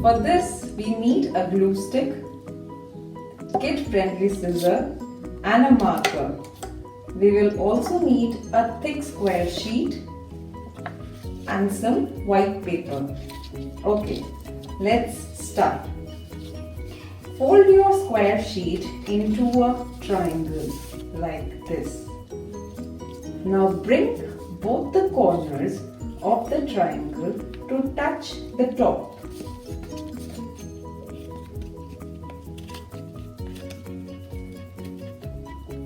For this, we need a glue stick, kid-friendly scissor and a marker. We will also need a thick square sheet and some white paper. Okay, let's start. Fold your square sheet into a triangle like this. Now bring both the corners of the triangle to touch the top.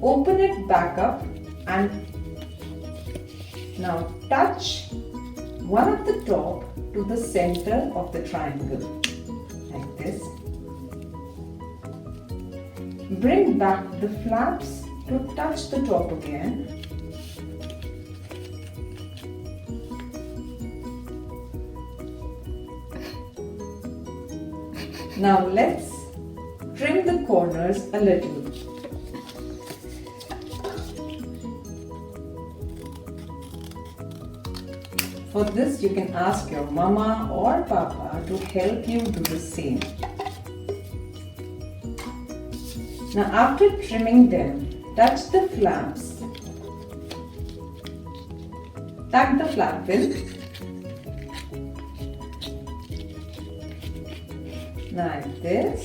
Open it back up and now touch one of the top to the center of the triangle like this. Bring back the flaps to touch the top again. Now let's trim the corners a little. For this, you can ask your mama or papa to help you do the same. Now after trimming them, touch the flaps. Tuck the flap in. Like this.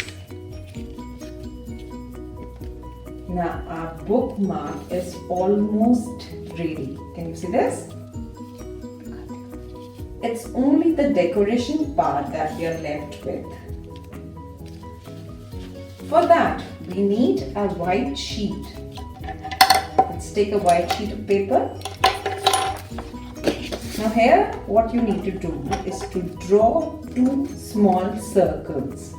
Now our bookmark is almost ready. Can you see this? It's only the decoration part that we are left with. For that, we need a white sheet. Let's take a white sheet of paper. Now here, what you need to do is to draw two small circles.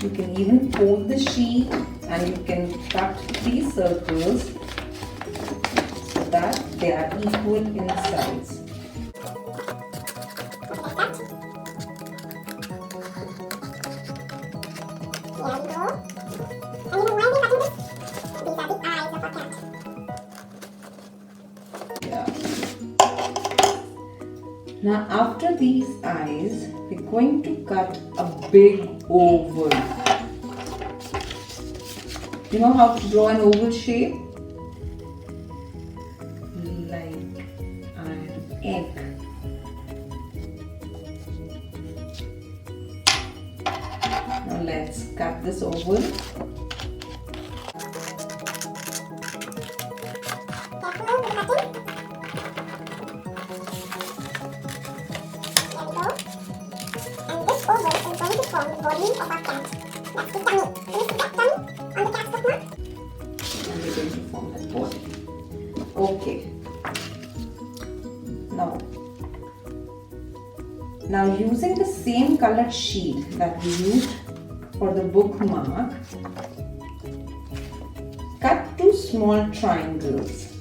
You can even fold the sheet and you can cut 3 circles so that they are equal in size. Now after these eyes, we're going to cut a big oval. You know how to draw an oval shape? Like an egg. Now let's cut this oval. Body of our cat. That's the tummy. Can you see that tummy on the cat's bookmark? And we're going to form that body. Okay. Now using the same colored sheet that we used for the bookmark, cut 2 small triangles.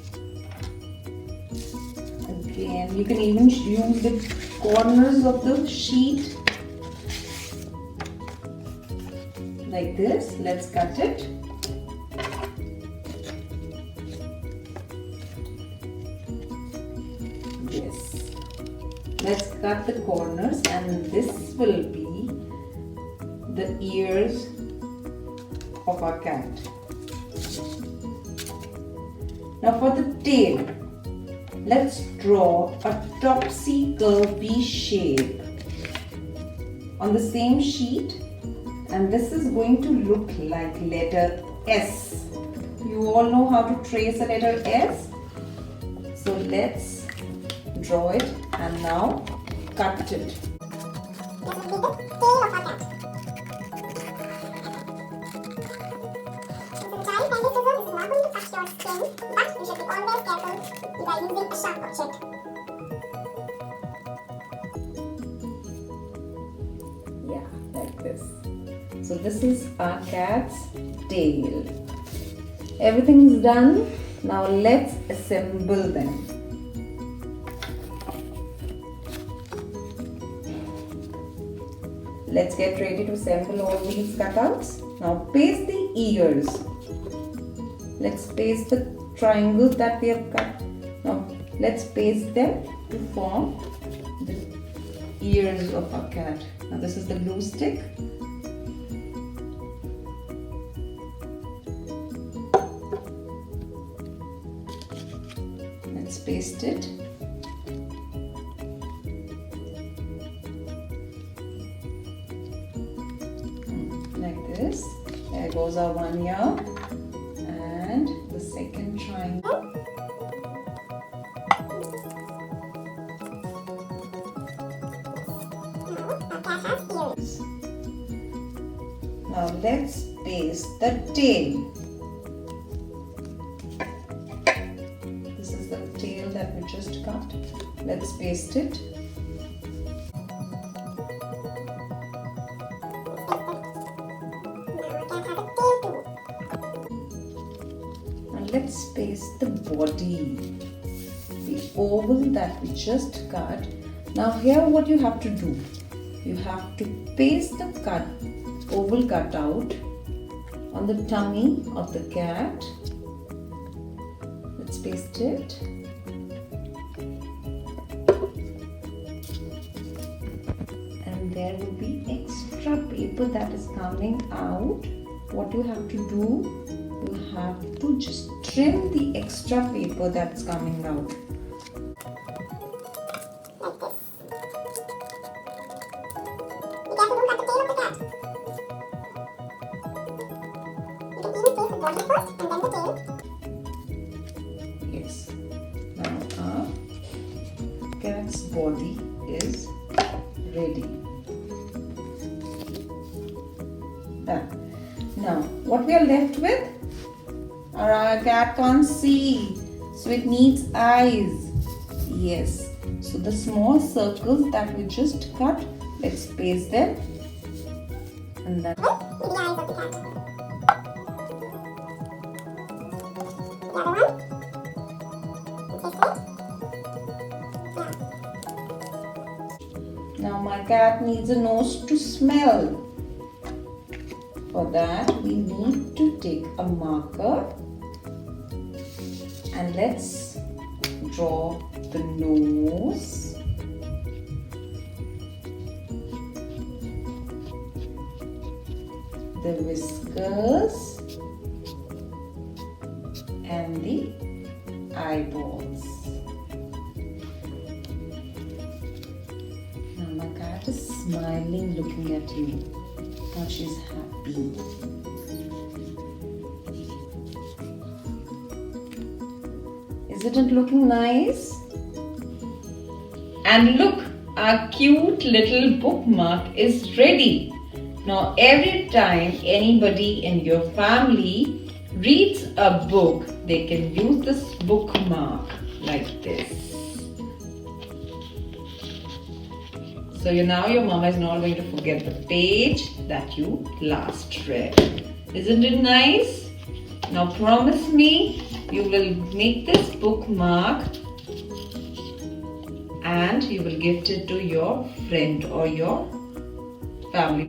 Again, you can even use the corners of the sheet like this. Let's cut it. Yes. Let's cut the corners, and this will be the ears of our cat. Now for the tail, let's draw a topsy-turvy shape on the same sheet, and this is going to look like letter S. You all know how to trace a letter S. So let's draw it and now cut it. This will be the tail of our cat. This is a very friendly scissor. This is not going to touch your skin, but you should be always careful. You are using a sharp object. Yeah, like this. So this is our cat's tail. Everything is done. Now let's assemble them. Let's get ready to assemble all these cutouts. Now paste the ears. Let's paste the triangles that we have cut. Now let's paste them to form the ears of our cat. Now this is the glue stick. Let's paste it. Like this. There goes our one ear. And the second triangle. Now let's paste the tail. This is the tail that we just cut. Let's paste it. And let's paste the body, the oval that we just cut. Now here what you have to do, you have to paste the oval cutout on the tummy of the cat. Let's paste it. And there will be extra paper that is coming out. What you have to do, you have to just trim the extra paper that's coming out. Yes. Now our cat's body is ready. Done. Now what we are left with? Our cat can't see, so it needs eyes. Yes. So the small circles that we just cut, let's paste them. And then now my cat needs a nose to smell. For that we need to take a marker and let's draw the nose, the whiskers and the eyeballs. Now my cat is smiling, looking at you. Now she's happy. Isn't it looking nice? And look, our cute little bookmark is ready. Now every time anybody in your family reads a book, they can use this bookmark like this. So now your mama is not going to forget the page that you last read. Isn't it nice? Now promise me you will make this bookmark and you will gift it to your friend or your family.